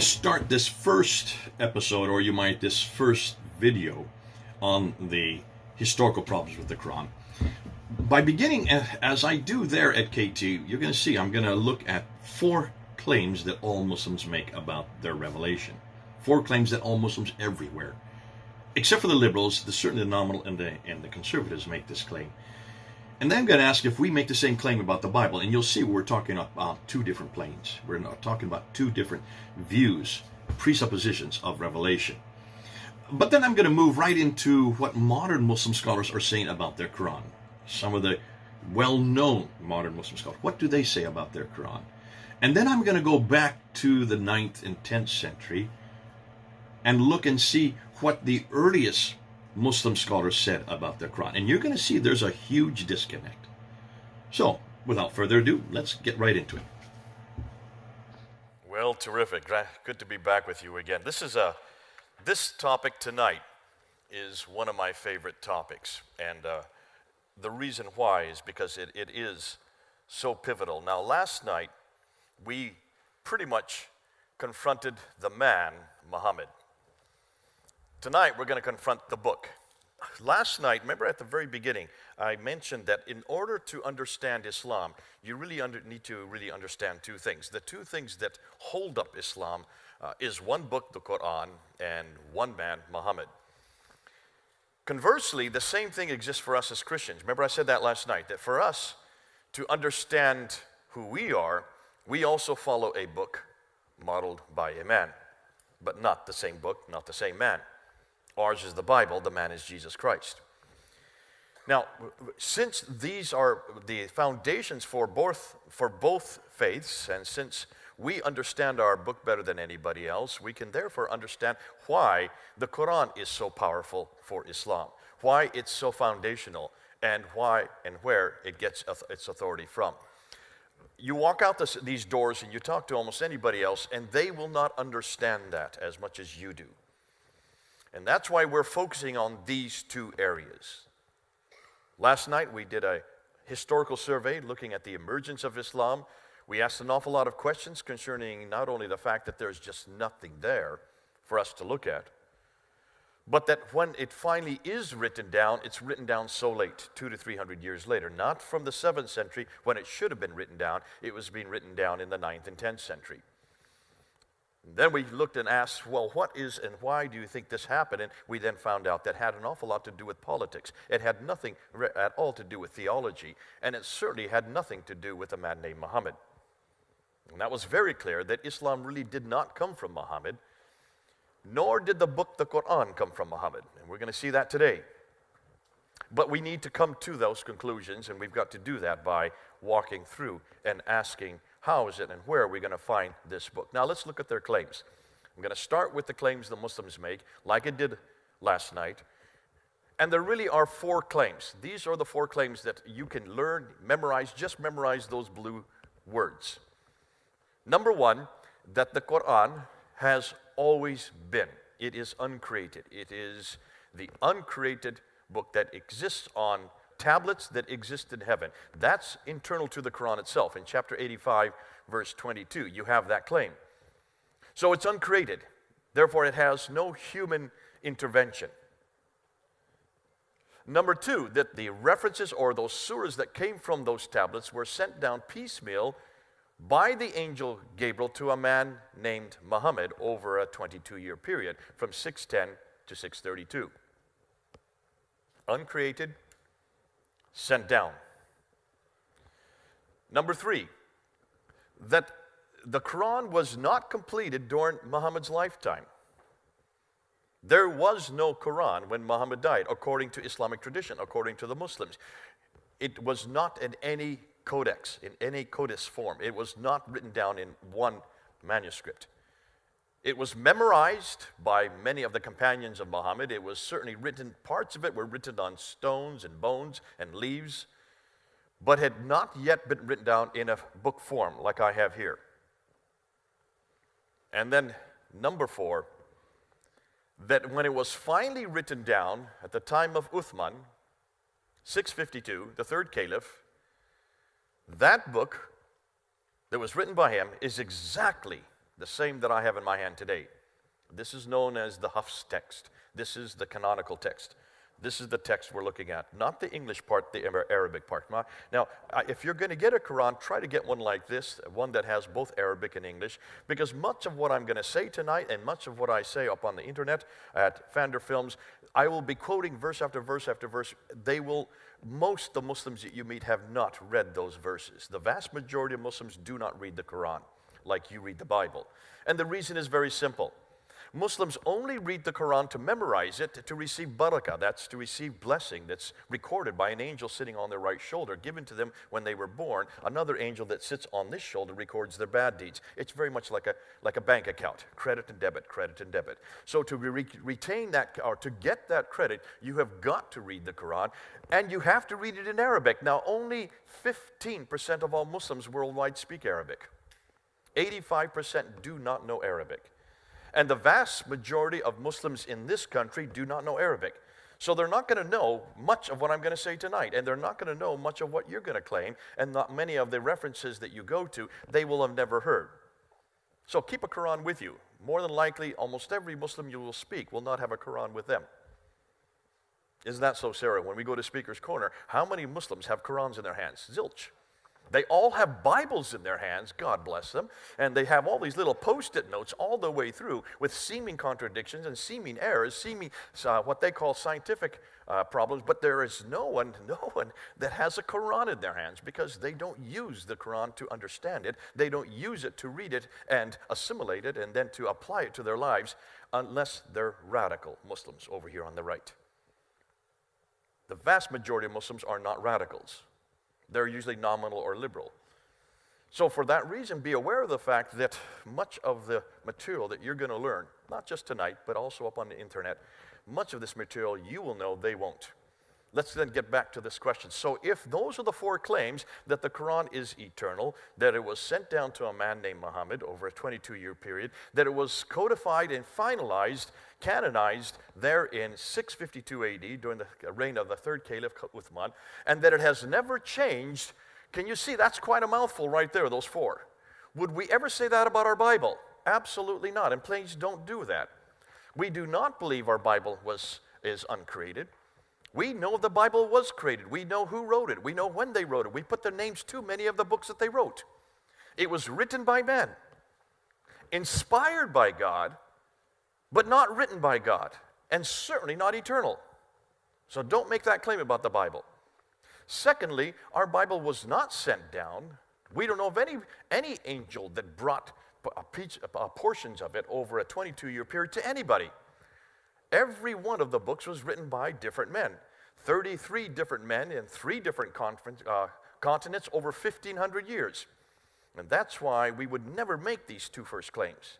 to start this first episode, or you might this first video on the historical problems with the Quran, by beginning, as I do there at KT, you're going to see I'm going to look at 4 claims that all Muslims make about their revelation. 4 claims that all Muslims everywhere, except for the liberals, certainly the nominal and the conservatives, make this claim. And then I'm going to ask if we make the same claim about the Bible, and you'll see we're talking about 2 different planes. We're not talking about 2 different views, presuppositions of revelation. But then I'm going to move right into what modern Muslim scholars are saying about their Quran. Some of the well-known modern Muslim scholars, what do they say about their Quran? And then I'm going to go back to the 9th and 10th century and look and see what the earliest Muslim scholars said about their Quran. And you're going to see there's a huge disconnect. So, without further ado, let's get right into it. Well, terrific. Good to be back with you again. This topic tonight is one of my favorite topics. And the reason why is because it is so pivotal. Now, last night, we pretty much confronted the man, Muhammad. Tonight, we're going to confront the book. Last night, remember at the very beginning, I mentioned that in order to understand Islam, you really need to really understand 2 things. The 2 things that hold up Islam is one book, the Quran, and one man, Muhammad. Conversely, the same thing exists for us as Christians. Remember I said that last night, that for us to understand who we are, we also follow a book modeled by a man, but not the same book, not the same man. Ours is the Bible, the man is Jesus Christ. Now, since these are the foundations for both faiths, and since we understand our book better than anybody else, we can therefore understand why the Quran is so powerful for Islam, why it's so foundational, and why and where it gets its authority from. You walk out these doors and you talk to almost anybody else, and they will not understand that as much as you do. And that's why we're focusing on these 2 areas. Last night we did a historical survey looking at the emergence of Islam. We asked an awful lot of questions concerning not only the fact that there's just nothing there for us to look at, but that when it finally is written down, it's written down so late, 200 to 300 years later. Not from the 7th century when it should have been written down. It was being written down in the 9th and 10th century. Then we looked and asked, well, what is and why do you think this happened? And we then found out that had an awful lot to do with politics. It had nothing at all to do with theology, and it certainly had nothing to do with a man named Muhammad. And that was very clear that Islam really did not come from Muhammad, nor did the book, the Quran, come from Muhammad. And we're going to see that today. But we need to come to those conclusions, and we've got to do that by walking through and asking, how is it and where are we going to find this book? Now let's look at their claims. I'm going to start with the claims the Muslims make, like I did last night. And there really are 4 claims. These are the 4 claims that you can learn, memorize, just memorize those blue words. Number 1, that the Quran has always been. It is uncreated. It is the uncreated book that exists on tablets that exist in heaven. That's internal to the Quran itself. In chapter 85, verse 22, you have that claim. So it's uncreated. Therefore, it has no human intervention. Number 2, that the references or those surahs that came from those tablets were sent down piecemeal by the angel Gabriel to a man named Muhammad over a 22-year period from 610 to 632. Uncreated, sent down. Number 3, that the Quran was not completed during Muhammad's lifetime. There was no Quran when Muhammad died, according to Islamic tradition, according to the Muslims. It was not in any codex, in any codice form. It was not written down in one manuscript. It was memorized by many of the companions of Muhammad. It was certainly written, parts of it were written on stones and bones and leaves, but had not yet been written down in a book form like I have here. And then number 4, that when it was finally written down at the time of Uthman, 652, the 3rd caliph, that book that was written by him is exactly the same that I have in my hand today. This is known as the Hafs text. This is the canonical text. This is the text we're looking at, not the English part, the Arabic part. Now, if you're going to get a Quran, try to get one like this, one that has both Arabic and English, because much of what I'm going to say tonight and much of what I say up on the internet at Fander Films, I will be quoting verse after verse after verse. Most of the Muslims that you meet have not read those verses. The vast majority of Muslims do not read the Quran like you read the Bible. And the reason is very simple. Muslims only read the Quran to memorize it, to receive barakah, that's to receive blessing that's recorded by an angel sitting on their right shoulder, given to them when they were born. Another angel that sits on this shoulder records their bad deeds. It's very much like a bank account, credit and debit, credit and debit. So to retain that, or to get that credit, you have got to read the Quran, and you have to read it in Arabic. Now, only 15% of all Muslims worldwide speak Arabic. 85% do not know Arabic. And the vast majority of Muslims in this country do not know Arabic. So they're not going to know much of what I'm going to say tonight, and they're not going to know much of what you're going to claim, and not many of the references that you go to, they will have never heard. So keep a Quran with you. More than likely, almost every Muslim you will speak will not have a Quran with them. Isn't that so, Sarah? When we go to Speaker's Corner, how many Muslims have Qurans in their hands? Zilch. They all have Bibles in their hands, God bless them, and they have all these little post-it notes all the way through with seeming contradictions and seeming errors, seeming what they call scientific problems, but there is no one that has a Quran in their hands because they don't use the Quran to understand it. They don't use it to read it and assimilate it and then to apply it to their lives unless they're radical Muslims over here on the right. The vast majority of Muslims are not radicals. They're usually nominal or liberal. So for that reason, be aware of the fact that much of the material that you're going to learn, not just tonight, but also up on the internet, much of this material you will know, they won't. Let's then get back to this question. So if those are the four claims, that the Quran is eternal, that it was sent down to a man named Muhammad over a 22-year period, that it was codified and finalized, canonized there in 652 AD during the reign of the third caliph Uthman, and that it has never changed, can you see that's quite a mouthful right there, those four. Would we ever say that about our Bible? Absolutely not, and please don't do that. We do not believe our Bible is uncreated. We know the Bible was created. We know who wrote it. We know when they wrote it. We put their names to many of the books that they wrote. It was written by men, inspired by God, but not written by God, and certainly not eternal. So don't make that claim about the Bible. Secondly, our Bible was not sent down. We don't know of any angel that brought portions of it over a 22-year period to anybody. Every one of the books was written by different men. 33 different men in 3 different continents over 1,500 years. And that's why we would never make these two first claims.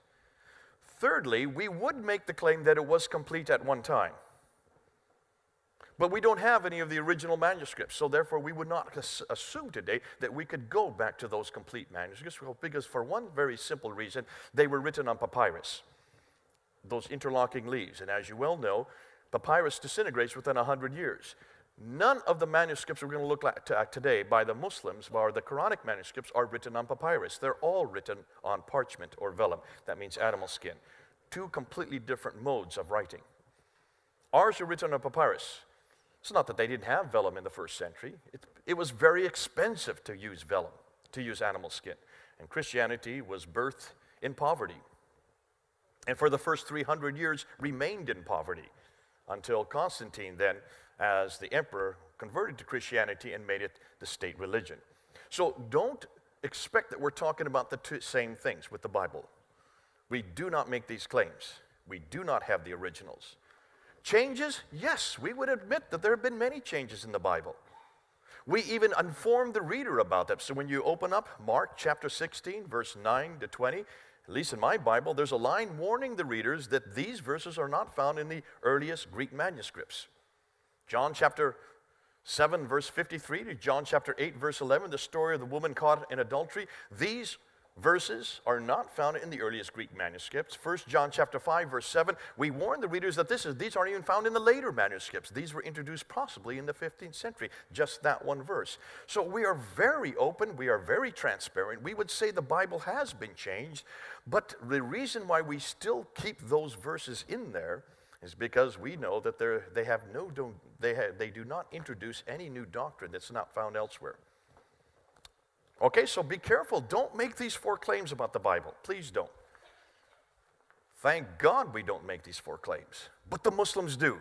Thirdly, we would make the claim that it was complete at one time. But we don't have any of the original manuscripts, so therefore we would not assume today that we could go back to those complete manuscripts, because for one very simple reason, they were written on papyrus, those interlocking leaves. And as you well know, papyrus disintegrates within 100 years. None of the manuscripts we're going to look at today by the Muslims, or the Quranic manuscripts, are written on papyrus. They're all written on parchment or vellum. That means animal skin. 2 completely different modes of writing. Ours are written on papyrus. It's not that they didn't have vellum in the first century. It was very expensive to use vellum, to use animal skin. And Christianity was birthed in poverty. And for the first 300 years remained in poverty until Constantine then, as the emperor, converted to Christianity and made it the state religion. So don't expect that we're talking about the same things with the Bible. We do not make these claims. We do not have the originals. Changes? Yes, we would admit that there have been many changes in the Bible. We even inform the reader about them. So when you open up Mark chapter 16, verse 9 to 20, at least in my Bible, there's a line warning the readers that these verses are not found in the earliest Greek manuscripts. John chapter 7, verse 53 to John chapter 8, verse 11, the story of the woman caught in adultery, these verses are not found in the earliest Greek manuscripts. 1 John chapter 5, verse 7, we warn the readers that these aren't even found in the later manuscripts. These were introduced possibly in the 15th century, just that one verse. So we are very open, we are very transparent. We would say the Bible has been changed, but the reason why we still keep those verses in there is because we know that they do not introduce any new doctrine that's not found elsewhere. Okay, so be careful. Don't make these 4 claims about the Bible. Please don't. Thank God we don't make these 4 claims. But the Muslims do.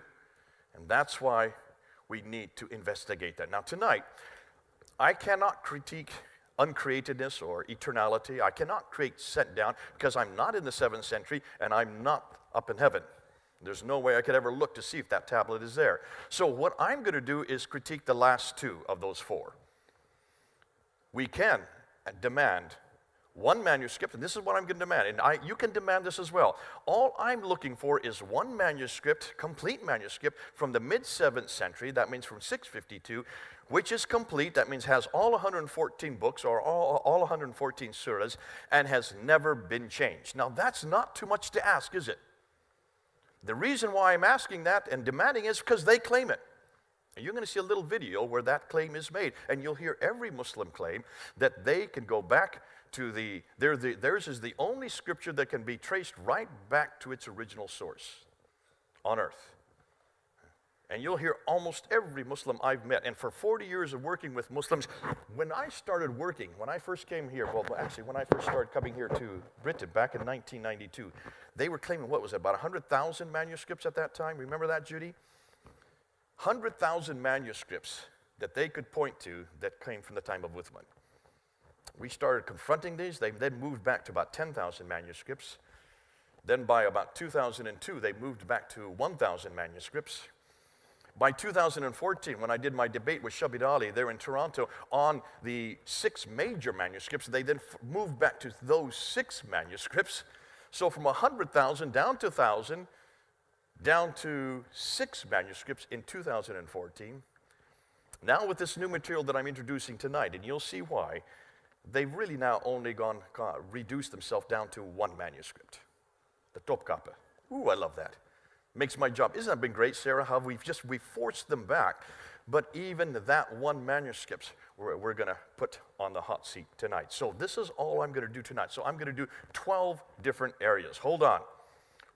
And that's why we need to investigate that. Now tonight, I cannot critique uncreatedness or eternality. I cannot sent down because I'm not in the 7th century and I'm not up in heaven. There's no way I could ever look to see if that tablet is there. So what I'm going to do is critique the last 2 of those 4. We can demand one manuscript, and this is what I'm going to demand, and you can demand this as well. All I'm looking for is one manuscript, complete manuscript, from the mid-7th century, that means from 652, which is complete, that means has all 114 books, or all 114 surahs, and has never been changed. Now that's not too much to ask, is it? The reason why I'm asking that and demanding is because they claim it. And you're going to see a little video where that claim is made, and you'll hear every Muslim claim that they can go back to theirs is the only scripture that can be traced right back to its original source on earth. And you'll hear almost every Muslim I've met, and for 40 years of working with Muslims, when I first came here, when I first started coming here to Britain back in 1992, they were claiming, what was it, about 100,000 manuscripts at that time? Remember that, Judy? 100,000 manuscripts that they could point to that came from the time of Uthman. We started confronting these. They then moved back to about 10,000 manuscripts. Then by about 2002, they moved back to 1,000 manuscripts. By 2014, when I did my debate with Shabir Ali there in Toronto on the 6 major manuscripts, they then moved back to those 6 manuscripts. So from 100,000 down to 1,000, down to 6 manuscripts in 2014. Now with this new material that I'm introducing tonight, and you'll see why, they've really now only reduced themselves down to 1 manuscript, the Topkapi. Ooh, I love that. Makes my job. Isn't that been great, Sarah, how we've forced them back? But even that 1 manuscript we're going to put on the hot seat tonight. So this is all I'm going to do tonight. So I'm going to do 12 different areas. Hold on.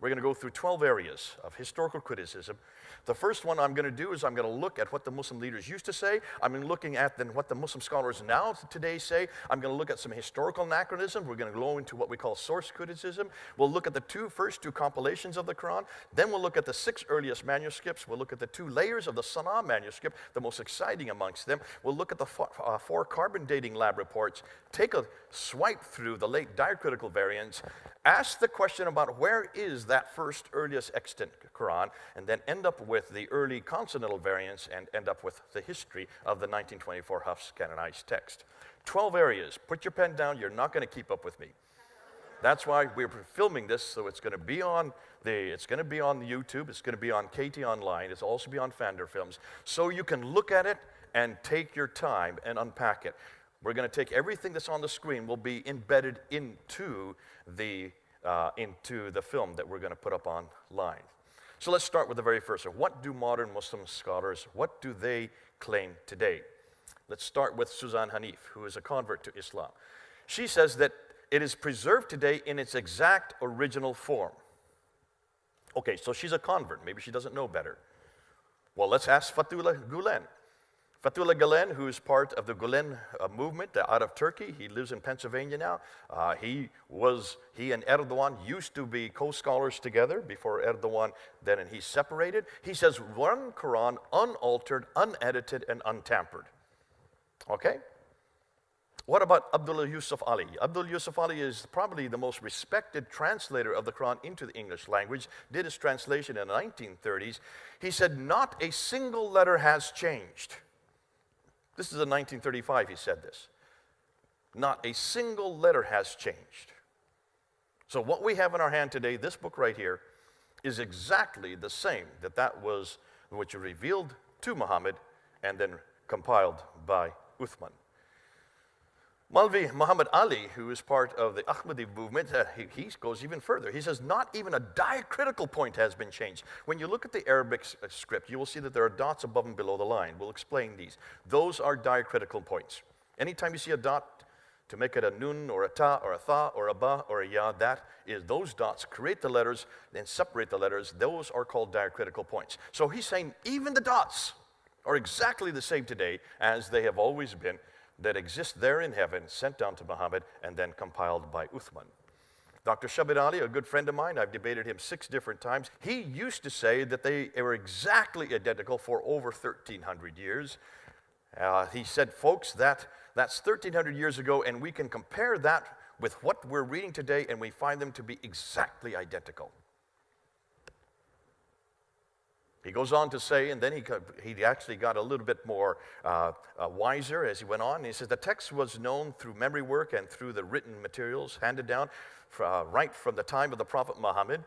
We're going to go through 12 areas of historical criticism. The first one I'm going to do is I'm going to look at what the Muslim leaders used to say. I'm looking at then what the Muslim scholars now today say. I'm going to look at some historical anachronism. We're going to go into what we call source criticism. We'll look at the first two compilations of the Quran. Then we'll look at the 6 earliest manuscripts. We'll look at the 2 layers of the Sana'a manuscript, the most exciting amongst them. We'll look at the 4 carbon dating lab reports, take a swipe through the late diacritical variants, ask the question about where is that first earliest extant Quran, and then end up with the early consonantal variants and end up with the history of the 1924 Hafs canonized text. 12 areas. Put your pen down. You're not going to keep up with me. That's why we're filming this, so it's going to be on the YouTube. It's going to be on KT Online. It's also be on Fander Films, so you can look at it and take your time and unpack it. We're going to take everything that's on the screen will be embedded into the film that we're going to put up online. So let's start with the very first one. What do modern Muslim scholars, what do they claim today? Let's start with Suzanne Hanif, who is a convert to Islam. She says that it is preserved today in its exact original form. Okay, so she's a convert. Maybe she doesn't know better. Well, let's ask Fethullah Gulen. Fethullah Gulen, who is part of the Gulen movement out of Turkey, he lives in Pennsylvania now. He and Erdogan used to be co-scholars together before Erdogan then and he separated. He says one Quran unaltered, unedited, and untampered. Okay? What about Abdullah Yusuf Ali? Abdullah Yusuf Ali is probably the most respected translator of the Quran into the English language, did his translation in the 1930s. He said, not a single letter has changed. This is in 1935 he said this. Not a single letter has changed. So what we have in our hand today, this book right here, is exactly the same that was which was revealed to Muhammad and then compiled by Uthman. Malvi Muhammad Ali, who is part of the Ahmadi movement, he goes even further. He says not even a diacritical point has been changed. When you look at the Arabic script, you will see that there are dots above and below the line. We'll explain these. Those are diacritical points. Anytime you see a dot, to make it a nun or a ta or a tha or a ba or a ya, that is those dots create the letters, then separate the letters. Those are called diacritical points. So he's saying even the dots are exactly the same today as they have always been, that exist there in heaven, sent down to Muhammad, and then compiled by Uthman. Dr. Shabir Ali, a good friend of mine, I've debated him 6 different times. He used to say that they were exactly identical for over 1,300 years. He said, folks, that's 1,300 years ago, and we can compare that with what we're reading today, and we find them to be exactly identical. He goes on to say, and then he actually got a little bit more wiser as he went on. He says, the text was known through memory work and through the written materials handed down right from the time of the Prophet Muhammad.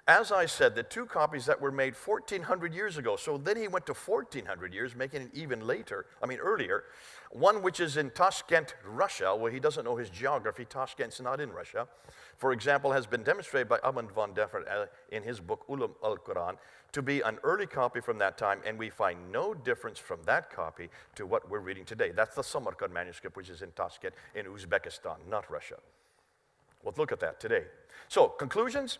As I said, the 2 copies that were made 1,400 years ago. So then he went to 1,400 years, making it even earlier. One which is in Tashkent, Russia. Well, he doesn't know his geography. Tashkent's not in Russia. For example, has been demonstrated by Amand van Deffer in his book Ulum al-Quran to be an early copy from that time, and we find no difference from that copy to what we're reading today. That's the Samarkand manuscript, which is in Tashkent in Uzbekistan, not Russia. Let's look at that today. So, conclusions.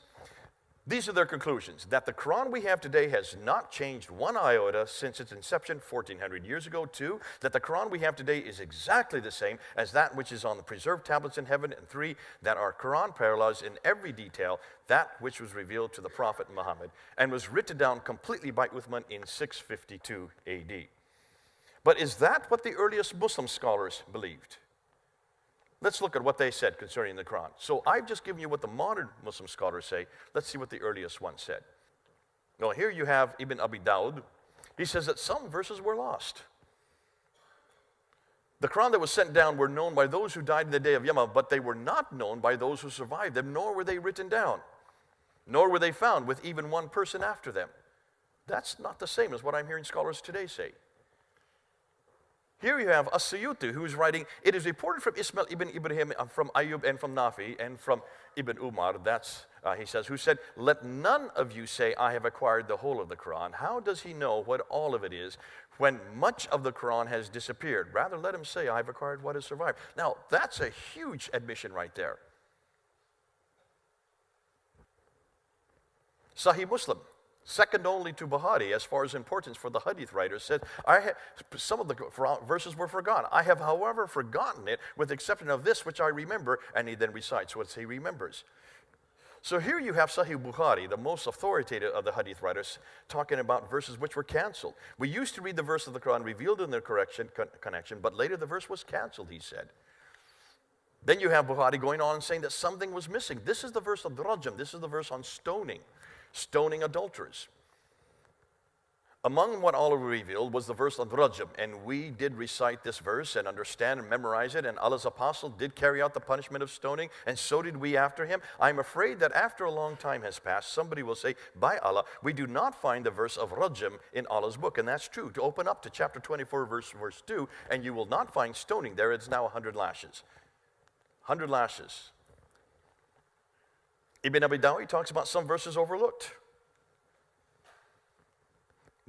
These are their conclusions, that the Quran we have today has not changed one iota since its inception 1,400 years ago. 2, that the Quran we have today is exactly the same as that which is on the preserved tablets in heaven. And 3, that our Quran parallels in every detail that which was revealed to the Prophet Muhammad and was written down completely by Uthman in 652 AD. But is that what the earliest Muslim scholars believed? Let's look at what they said concerning the Quran. So I've just given you what the modern Muslim scholars say. Let's see what the earliest one said. Well, here you have Ibn Abi Dawud. He says that some verses were lost. The Quran that was sent down were known by those who died in the day of Yama, but they were not known by those who survived them, nor were they written down, nor were they found with even one person after them. That's not the same as what I'm hearing scholars today say. Here you have As-Suyuti, who is writing, it is reported from Ismail ibn Ibrahim, from Ayyub, and from Nafi, and from Ibn Umar, he says, who said, let none of you say, I have acquired the whole of the Quran. How does he know what all of it is when much of the Quran has disappeared? Rather, let him say, I have acquired what has survived. Now, that's a huge admission right there. Sahih Muslim, second only to Bukhari as far as importance for the hadith writers, said, some of the verses were forgotten. I have, however, forgotten it with the exception of this which I remember, and he then recites what he remembers. So here you have Sahih Bukhari, the most authoritative of the hadith writers, talking about verses which were canceled. We used to read the verse of the Quran revealed in their connection, but later the verse was canceled, he said. Then you have Bukhari going on and saying that something was missing. This is the verse of Rajam. This is the verse on stoning adulterers. Among what Allah revealed was the verse on Rajam, and we did recite this verse and understand and memorize it, and Allah's apostle did carry out the punishment of stoning, and so did we after him. I'm afraid that after a long time has passed, somebody will say, by Allah, we do not find the verse of Rajam in Allah's book, and that's true. To open up to chapter 24, verse 2, and you will not find stoning there. It's now 100 lashes. 100 lashes. Ibn Abi Dawud talks about some verses overlooked.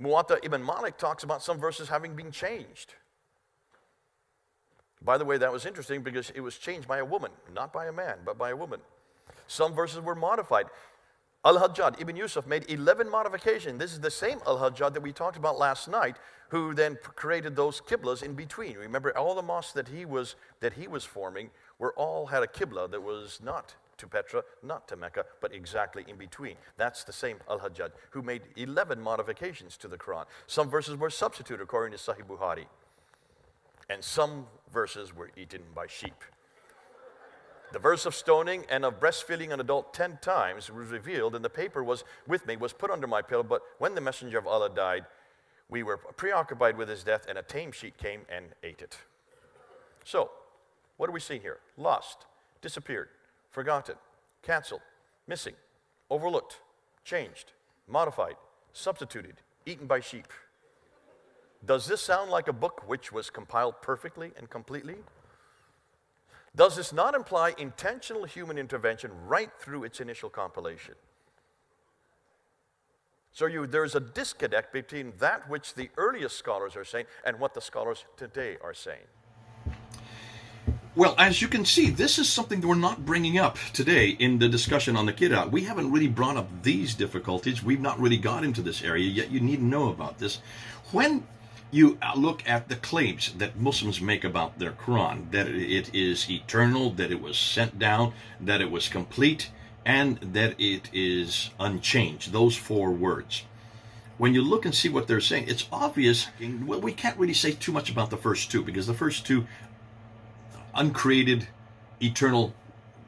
Muwatta ibn Malik talks about some verses having been changed. By the way, that was interesting because it was changed by a woman, not by a man, but by a woman. Some verses were modified. Al-Hajjaj ibn Yusuf made 11 modifications. This is the same Al-Hajjaj that we talked about last night, who then created those qiblas in between. Remember, all the mosques that he was forming all had a qibla that was not to Petra, not to Mecca, but exactly in between. That's the same Al-Hajjaj, who made 11 modifications to the Quran. Some verses were substituted according to Sahih Bukhari, and some verses were eaten by sheep. The verse of stoning and of breastfeeding an adult 10 times was revealed, and the paper was with me, was put under my pillow, but when the messenger of Allah died, we were preoccupied with his death, and a tame sheep came and ate it. So, what do we see here? Lost, disappeared, forgotten, canceled, missing, overlooked, changed, modified, substituted, eaten by sheep. Does this sound like a book which was compiled perfectly and completely? Does this not imply intentional human intervention right through its initial compilation? So there's a disconnect between that which the earliest scholars are saying and what the scholars today are saying. Well, as you can see, this is something that we're not bringing up today in the discussion on the Qur'an. We haven't really brought up these difficulties. We've not really got into this area, yet you need to know about this. When you look at the claims that Muslims make about their Quran, that it is eternal, that it was sent down, that it was complete, and that it is unchanged, those four words. When you look and see what they're saying, it's obvious. Well, we can't really say too much about the first two, because the first two, uncreated, eternal,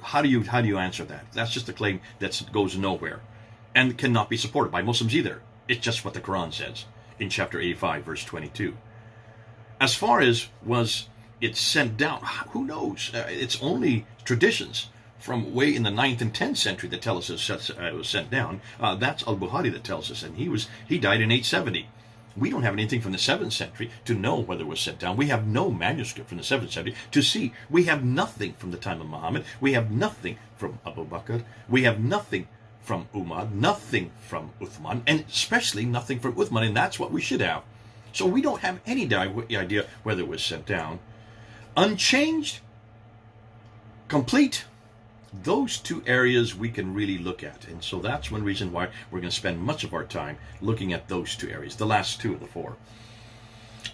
how do you answer that? That's just a claim that goes nowhere and cannot be supported by Muslims either. It's just what the Quran says in chapter 85, verse 22. As far as was it sent down, who knows? It's only traditions from way in the 9th and 10th century that tell us it was sent down. That's Al-Bukhari that tells us, and he died in 870. We don't have anything from the 7th century to know whether it was sent down. We have no manuscript from the 7th century to see. We have nothing from the time of Muhammad. We have nothing from Abu Bakr. We have nothing from Umar, nothing from Uthman, and especially nothing from Uthman, and that's what we should have. So we don't have any idea whether it was sent down. Unchanged, complete, those two areas we can really look at. And so that's one reason why we're going to spend much of our time looking at those two areas, the last two of the four.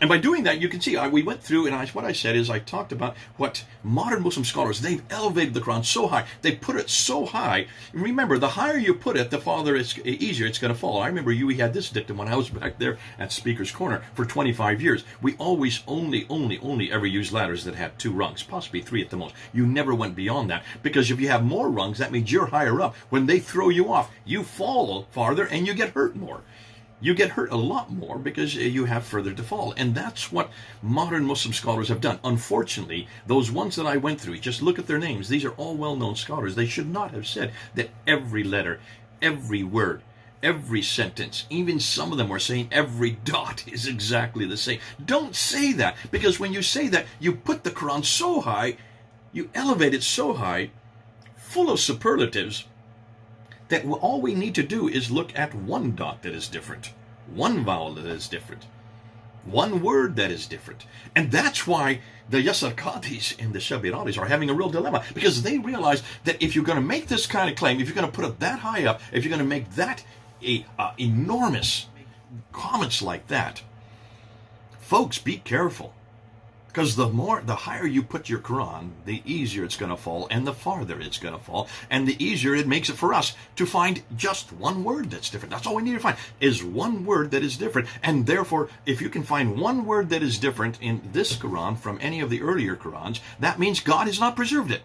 And by doing that, you can see we went through, and what I said is I talked about what modern Muslim scholars, they've elevated the Quran so high. They put it so high. And remember, the higher you put it, the farther it's easier it's going to fall. I remember we had this dictum when I was back there at Speaker's Corner for 25 years. We always only ever used ladders that had 2 rungs, possibly 3 at the most. You never went beyond that, because if you have more rungs, that means you're higher up. When they throw you off, you fall farther and you get hurt more. You get hurt a lot more because you have further to fall. And that's what modern Muslim scholars have done. Unfortunately, those ones that I went through, just look at their names. These are all well-known scholars. They should not have said that every letter, every word, every sentence, even some of them were saying every dot is exactly the same. Don't say that, because when you say that, you put the Quran so high, you elevate it so high, full of superlatives, that all we need to do is look at one dot that is different, one vowel that is different, one word that is different. And that's why the Yasar Qadis and the Shabiradis are having a real dilemma, because they realize that if you're going to make this kind of claim, if you're going to put it that high up, if you're going to make that enormous comments like that, folks, be careful. Because the higher you put your Quran, the easier it's going to fall, and the farther it's going to fall, and the easier it makes it for us to find just one word that's different. That's all we need to find, is one word that is different. And therefore, if you can find one word that is different in this Quran from any of the earlier Qurans, that means God has not preserved it.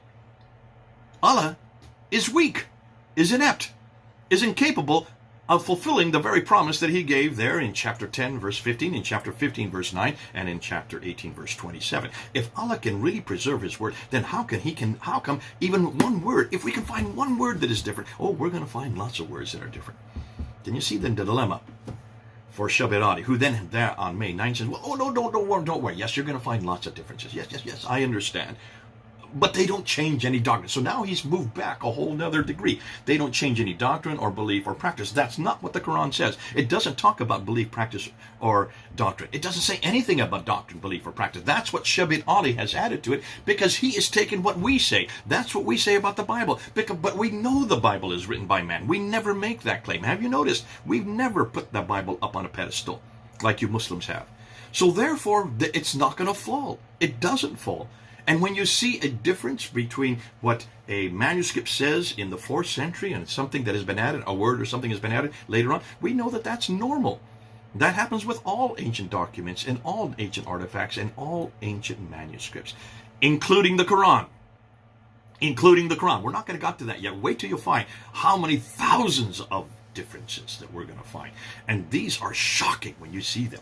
Allah is weak, is inept, is incapable of fulfilling the very promise that he gave there in chapter 10, verse 15, in chapter 15, verse 9, and in chapter 18, verse 27. If Allah can really preserve his word, then how come even one word, if we can find one word that is different, we're going to find lots of words that are different. Can you see then the dilemma for Shabiradi, who then there on May 9 says, no, don't worry. Yes, you're going to find lots of differences. Yes, I understand. But they don't change any doctrine. So now he's moved back a whole nother degree. They don't change any doctrine or belief or practice. That's not what the Quran says. It doesn't talk about belief, practice, or doctrine. It doesn't say anything about doctrine, belief, or practice. That's what Shabit Ali has added to it, because he is taking what we say. That's what we say about the Bible. But we know the Bible is written by man. We never make that claim. Have you noticed? We've never put the Bible up on a pedestal like you Muslims have. So therefore, it's not going to fall. It doesn't fall. And when you see a difference between what a manuscript says in the 4th century and something that has been added, a word or something has been added later on, we know that that's normal. That happens with all ancient documents and all ancient artifacts and all ancient manuscripts, including the Quran. We're not going to get to that yet. Wait till you find how many thousands of differences that we're going to find. And these are shocking when you see them.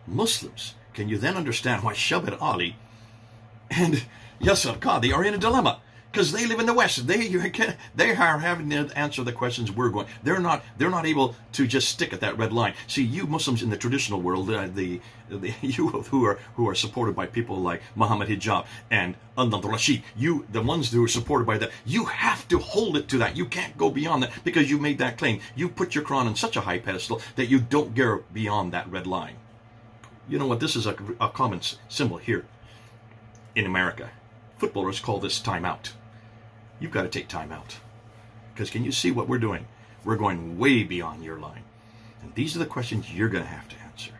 Muslims, can you then understand why Shabir Ali and Yasar Qadi are in a dilemma? Because they live in the West. They are having to answer the questions we're going. They're not able to just stick at that red line. See, you Muslims in the traditional world, you who are supported by people like Muhammad Hijab and Anand Rashid, you, the ones who are supported by that, you have to hold it to that. You can't go beyond that because you made that claim. You put your Quran on such a high pedestal that you don't dare beyond that red line. You know what? This is a common symbol here in America. Footballers call this timeout. You've got to take time out. Because can you see what we're doing? We're going way beyond your line. And these are the questions you're going to have to answer.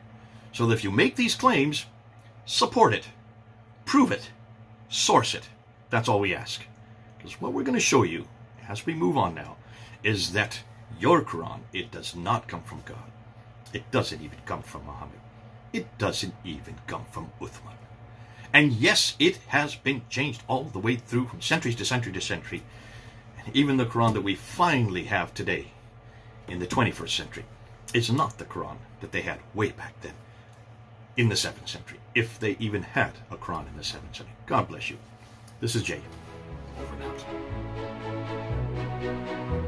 So that if you make these claims, support it, prove it, source it. That's all we ask. Because what we're going to show you, as we move on now, is that your Quran, it does not come from God. It doesn't even come from Muhammad. It doesn't even come from Uthman. And yes, it has been changed all the way through from centuries to century to century. And even the Quran that we finally have today in the 21st century is not the Quran that they had way back then in the 7th century, if they even had a Quran in the 7th century. God bless you. This is Jay. Over and out.